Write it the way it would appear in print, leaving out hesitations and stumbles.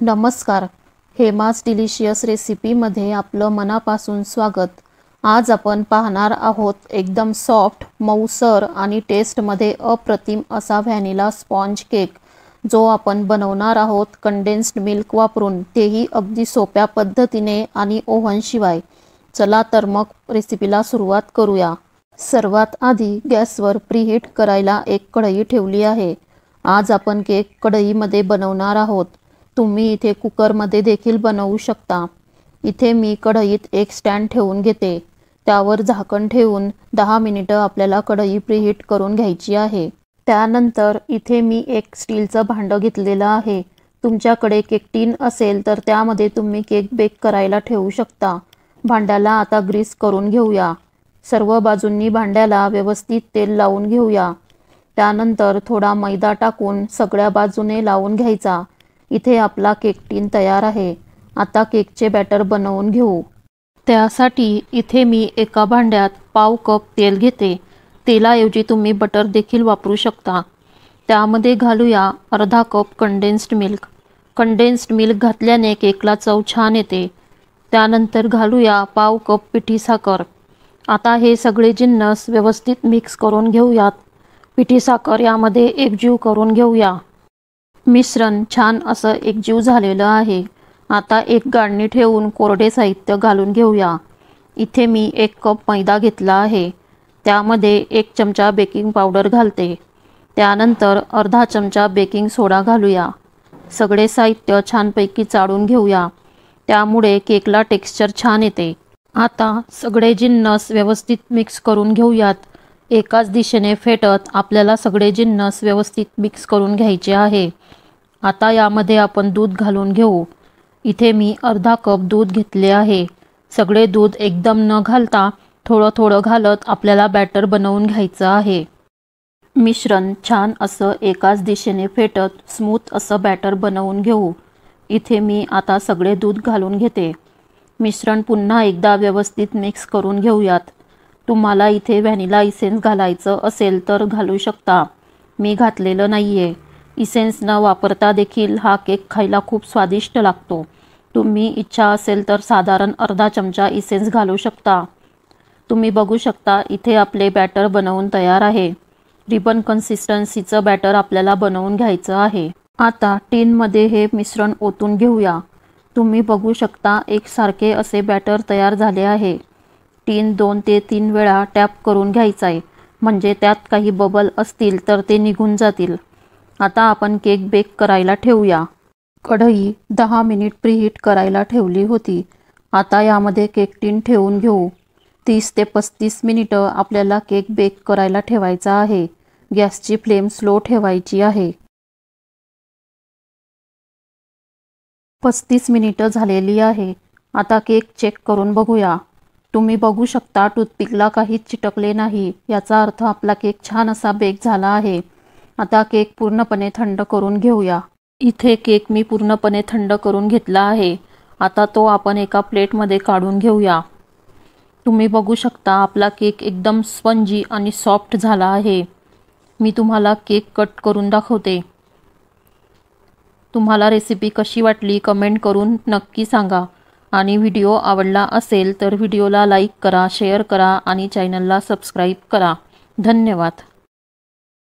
नमस्कार, हेमाज डिलिशियस रेसिपीमध्ये आपलं मनापासून स्वागत। आज आपण पाहणार आहोत एकदम सॉफ्ट, मऊसर आणि टेस्टमध्ये अप्रतिम असा व्हॅनिला स्पॉन्ज केक, जो आपण बनवणार आहोत कंडेन्स्ड मिल्क वापरून, तेही अगदी सोप्या पद्धतीने आणि ओव्हनशिवाय। चला तर मग रेसिपीला सुरुवात करूया। सर्वात आधी गॅसवर प्रीहीट करायला एक कढई ठेवली आहे। आज आपण केक कढईमध्ये बनवणार आहोत। तुम्ही इथे कुकरमध्ये देखील बनवू शकता। इथे मी कढईत एक स्टँड ठेवून घेते, त्यावर झाकण ठेवून 10 मिनिटं आपल्याला कढई प्रीहीट करून घ्यायची आहे। त्यानंतर इथे मी एक स्टीलचं भांडं घेतलेलं आहे। तुमच्याकडे केक टीन असेल तर त्यामध्ये तुम्ही केक बेक करायला ठेवू शकता। भांड्याला आता ग्रीस करून घेऊया। सर्व बाजूंनी भांड्याला व्यवस्थित तेल लावून घेऊया। त्यानंतर थोडा मैदा टाकून सगळ्या बाजूने लावून घ्यायचा। इथे आपला केक टीन तयार आहे। आता केकचे बॅटर बनवून घेऊ। त्यासाठी इथे मी एका भांड्यात पाव कप तेल घेते। तेलाऐवजी तुम्ही बटर देखील वापरू शकता। त्यामध्ये घालूया अर्धा cup condensed milk. Condensed milk घातल्याने केकला चव छान येते। त्यानंतर घालूया पाव कप पिठी साखर। आता हे सगळे जिन्नस व्यवस्थित मिक्स करून घेऊयात। पिठी साखर यामध्ये एकजीव करून घेऊया। मिश्रण छान असं एकजीव झालेलं आहे। आता एक गाळणी ठेवून कोरडे साहित्य घालून घेऊया। इथे मी 1 कप मैदा घेतला आहे। त्यामध्ये 1 चमचा बेकिंग पावडर घालते। त्यानंतर अर्धा चमचा बेकिंग सोडा घालूया। सगळे साहित्य छानपैकी चाळून घेऊया, त्यामुळे केकला टेक्स्चर छान येते। आता सगळे जिन्नस व्यवस्थित मिक्स करून घेऊयात। एकाच दिशेने फेटत आपल्याला सगळे जिन्नस व्यवस्थित मिक्स करून घ्यायचे आहे। आता यामध्ये आपण दूध घालून घेऊ। इथे मी अर्धा कप दूध घेतले आहे। सगळे दूध एकदम न घालता थोडं थोडं घालत आपल्याला बॅटर बनवून घ्यायचं आहे। मिश्रण छान असं एकाच दिशेने फेटत स्मूथ असं बॅटर बनवून घेऊ। इथे मी आता सगळे दूध घालून घेते। मिश्रण पुन्हा एकदा व्यवस्थित मिक्स करून घेऊयात। तुम्हाला इथे व्हॅनिला इसेन्स घालायचं असेल तर घालू शकता। मी घातलेलं नाहीये। इसेन्स न वापरता देखील हा केक खायला खूप स्वादिष्ट लागतो। तुम्ही इच्छा असेल तर साधारण अर्धा चमचा इसेन्स घालू शकता। तुम्ही बघू शकता इथे आपले बॅटर बनवून तयार आहे। रिबन कन्सिस्टन्सीचं बॅटर आपल्याला बनवून घ्यायचं आहे। आता टीनमध्ये हे मिश्रण ओतून घेऊया। तुम्ही बघू शकता एकसारखे असे बॅटर तयार झाले आहे। टीन 2 ते 3 वेळा टॅप करून घ्यायचा आहे, म्हणजे त्यात काही बबल असतील तर ते निघून जातील। आता आपण केक बेक करायला ठेवूया। कढई 10 मिनिट प्रीहीट करायला ठेवली होती। आता यामध्ये केक टीन ठेवून घेऊ। 30 ते 35 मिनिटं आपल्याला केक बेक करायला ठेवायचा आहे। गॅसची फ्लेम स्लो ठेवायची आहे। 35 मिनिटं झालेली आहे। आता केक चेक करून बघूया। तुम्ही बघू शकता टूथपिकला काहीच चिटकले नाही, याचा अर्थ आपला केक छान असा बेक झाला आहे। आता केक पूर्णपणे थंड करून घेऊया। इथे केक मी पूर्णपणे थंड करून घेतला आहे। आता तो आपण एका प्लेटमध्ये काढून घेऊया। तुम्ही बघू शकता आपला केक एकदम स्पंजी आणि सॉफ्ट झाला आहे। मी तुम्हाला केक कट करून दाखवते। तुम्हाला रेसिपी कशी वाटली कमेंट करून नक्की सांगा। आणि व्हिडिओ आवडला असेल तर व्हिडिओला लाईक करा, शेअर करा आणि चॅनलला सबस्क्राईब करा। धन्यवाद।